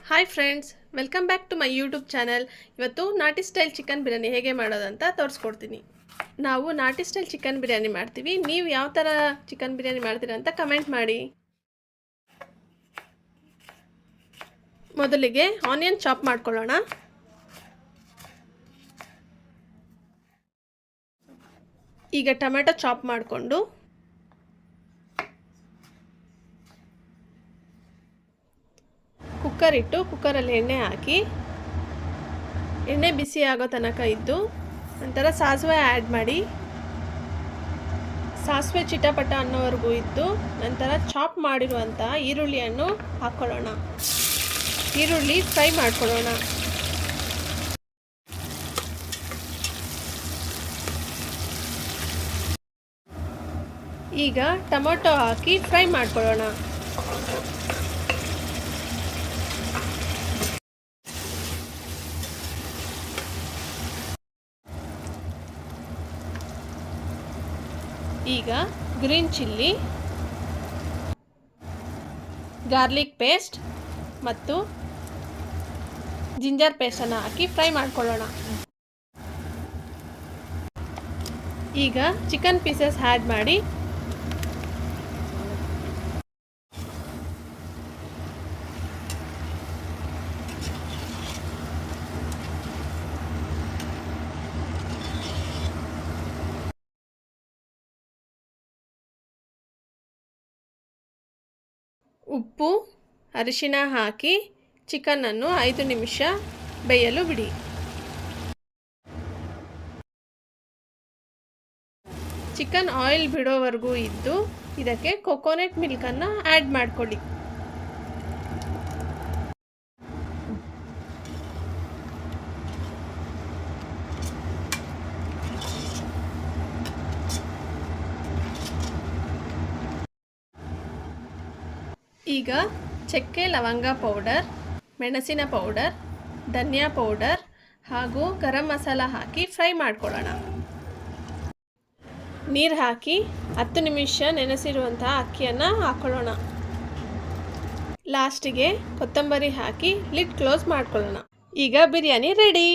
Hi friends, welcome back to my YouTube channel. ಇವತ್ತು ನಾಟಿ style chicken biryani ಹೇಗೆ ಮಾಡೋದಂತ ತೋರಿಸ್ಕೊಡ್ತೀನಿ. ನಾವು ನಾಟಿ ಸ್ಟೈಲ್ ಚಿಕನ್ ಬಿರಿಯಾನಿ ಮಾಡ್ತೀವಿ. ನೀವು ಯಾವ ಥರ ಚಿಕನ್ ಬಿರಿಯಾನಿ ಮಾಡ್ತೀರಾ ಅಂತ ಕಮೆಂಟ್ ಮಾಡಿ. ಮೊದಲಿಗೆ ಆನಿಯನ್ ಚಾಪ್ ಮಾಡ್ಕೊಳ್ಳೋಣ. ಈಗ ಟೊಮೆಟೊ ಚಾಪ್ ಮಾಡಿಕೊಂಡು ಕುಕ್ಕರ್ ಇಟ್ಟು ಕುಕ್ಕರಲ್ಲಿ ಎಣ್ಣೆ ಹಾಕಿ ಎಣ್ಣೆ ಬಿಸಿ ಆಗೋ ತನಕ ಇದ್ದು ನಂತರ ಸಾಸಿವೆ ಆ್ಯಡ್ ಮಾಡಿ ಸಾಸಿವೆ ಚಿಟಪಟ ಅನ್ನೋವರೆಗೂ ಇದ್ದು ನಂತರ ಚಾಪ್ ಮಾಡಿರುವಂಥ ಈರುಳ್ಳಿಯನ್ನು ಹಾಕ್ಕೊಳ್ಳೋಣ. ಈರುಳ್ಳಿ ಫ್ರೈ ಮಾಡ್ಕೊಳ್ಳೋಣ. ಈಗ ಟೊಮೊಟೊ ಹಾಕಿ ಫ್ರೈ ಮಾಡ್ಕೊಳ್ಳೋಣ. ಈಗ ಗ್ರೀನ್ ಚಿಲ್ಲಿ, ಗಾರ್ಲಿಕ್ ಪೇಸ್ಟ್ ಮತ್ತು ಜಿಂಜರ್ ಪೇಸ್ಟನ್ನು ಹಾಕಿ ಫ್ರೈ ಮಾಡ್ಕೊಳ್ಳೋಣ. ಈಗ ಚಿಕನ್ ಪೀಸಸ್ ಆ್ಯಡ್ ಮಾಡಿ ಉಪ್ಪು ಅರಿಶಿನ ಹಾಕಿ ಚಿಕನನ್ನು 5 ನಿಮಿಷ ಬೇಯಲು ಬಿಡಿ. ಚಿಕನ್ ಆಯಿಲ್ ಬಿಡೋವರೆಗೂ ಇದ್ದು ಇದಕ್ಕೆ ಕೊಕೊನಟ್ ಮಿಲ್ಕನ್ನು ಆ್ಯಡ್ ಮಾಡಿಕೊಳ್ಳಿ. ಈಗ ಚಕ್ಕೆ ಲವಂಗ ಪೌಡರ್, ಮೆಣಸಿನ ಪೌಡರ್, ಧನಿಯಾ ಪೌಡರ್ ಹಾಗೂ ಗರಂ ಮಸಾಲ ಹಾಕಿ ಫ್ರೈ ಮಾಡ್ಕೊಳ್ಳೋಣ. ನೀರು ಹಾಕಿ 10 ನಿಮಿಷ ನೆನೆಸಿರುವಂಥ ಅಕ್ಕಿಯನ್ನು ಹಾಕ್ಕೊಳ್ಳೋಣ. ಲಾಸ್ಟಿಗೆ ಕೊತ್ತಂಬರಿ ಹಾಕಿ ಲಿಡ್ ಕ್ಲೋಸ್ ಮಾಡ್ಕೊಳ್ಳೋಣ. ಈಗ ಬಿರಿಯಾನಿ ರೆಡಿ.